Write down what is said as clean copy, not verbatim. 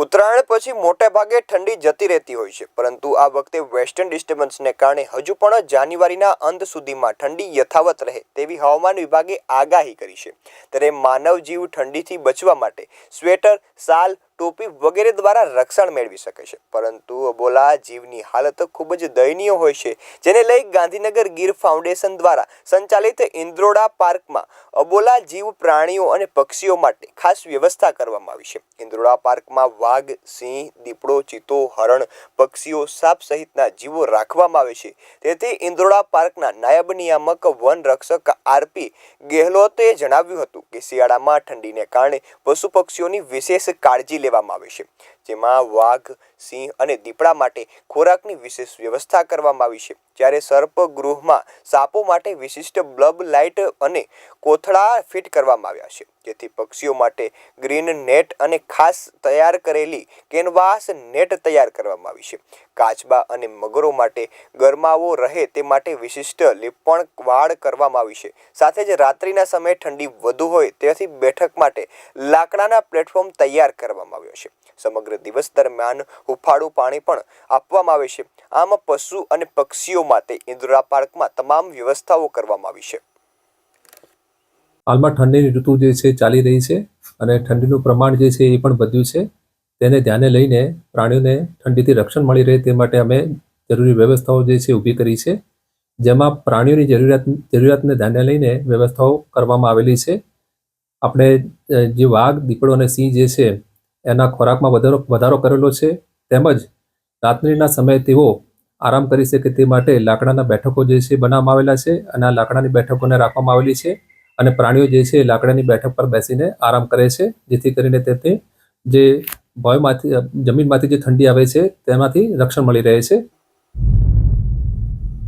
ઉત્તરાયણ પછી મોટે ભાગે ઠંડી જતી રહેતી હોય છે, પરંતુ આ વખતે વેસ્ટર્ન ડિસ્ટર્બન્સને કારણે હજુ પણ જાન્યુઆરીના અંત સુધીમાં ઠંડી યથાવત રહે તેવી હવામાન વિભાગે આગાહી કરી છે। ત્યારે માનવ જીવ ઠંડીથી બચવા માટે સ્વેટર, શાલ, ટોપી વગેરે દ્વારા રક્ષણ મેળવી શકે છે, પરંતુ અબોલા જીવની હાલત ખૂબ જ દયનીય હોય છે, જેને લઈ ગાંધીનગર ગીર ફાઉન્ડેશન દ્વારા સંચાલિત ઇન્દ્રોડા પાર્કમાં અબોલા જીવ પ્રાણીઓ અને પક્ષીઓ માટે ખાસ વ્યવસ્થા કરવામાં આવી છે। ઇન્દ્રોડા પાર્કમાં વાઘ, સિંહ, દીપડો, ચિત્તો, હરણ, પક્ષીઓ, સાપ સહિતના જીવો રાખવામાં આવે છે। તેથી ઇન્દ્રોડા પાર્કના નાયબ નિયામક વન રક્ષક આરપી ગેહલોતે જણાવ્યું હતું કે શિયાળામાં ઠંડીને કારણે પશુ પક્ષીઓની વિશેષ કાળજી લેવામાં આવે છે, જેમાં વાઘ, સિંહ અને દીપડા માટે ખોરાકની વિશેષ વ્યવસ્થા કરવામાં આવી છે, જ્યારે સર્પગૃહમાં સાપો માટે વિશિષ્ટ બ્લબ લાઇટ અને કોથળા ફિટ કરવામાં આવ્યા છે, જેથી પક્ષીઓ માટે ગ્રીન નેટ અને ખાસ તૈયાર કરેલી કેનવાસ નેટ તૈયાર કરવામાં આવી છે। કાચબા અને મગરો માટે ગરમાવો રહે તે માટે વિશિષ્ટ લીપણ વાડ કરવામાં આવી છે। સાથે જ રાત્રિના સમયે ઠંડી વધુ હોય તેથી બેઠક માટે લાકડાના પ્લેટફોર્મ તૈયાર કરવામાં આવ્યો છે। સમગ્ર દિવસ દરમિયાન હુંફાળું પાણી પણ આપવામાં આવે છે। આમ પશુ અને પક્ષીઓ માટે ઇન્દ્રોડા પાર્કમાં તમામ વ્યવસ્થાઓ કરવામાં આવી છે। હાલમાં ઠંડીની ઋતુ જે છે ચાલી રહી છે અને ઠંડીનું પ્રમાણ જે છે એ પણ વધ્યું છે। તેને ધ્યાને લઈને પ્રાણીઓને ઠંડીથી રક્ષણ મળી રહે તે માટે અમે જરૂરી વ્યવસ્થાઓ જે છે ઊભી કરી છે, જેમાં પ્રાણીઓની જરૂરિયાતને ધ્યાને લઈને વ્યવસ્થાઓ કરવામાં આવેલી છે। આપણે જે વાઘ, દીપડો અને સિંહ જે છે એના ખોરાકમાં વધારો કરેલો છે, તેમજ રાત્રિના સમયે તેઓ આરામ કરી શકે તે માટે લાકડાના બેઠકો જે છે બનાવવામાં આવેલા છે અને આ લાકડાની બેઠકોને રાખવામાં આવેલી છે અને પ્રાણીઓ જે છે લાકડાની બેઠક પર બેસીને આરામ કરે છે, જેથી કરીને તેમને જે જમીનમાંથી જે ઠંડી આવે છે તેમાંથી રક્ષણ મળી રહે છે।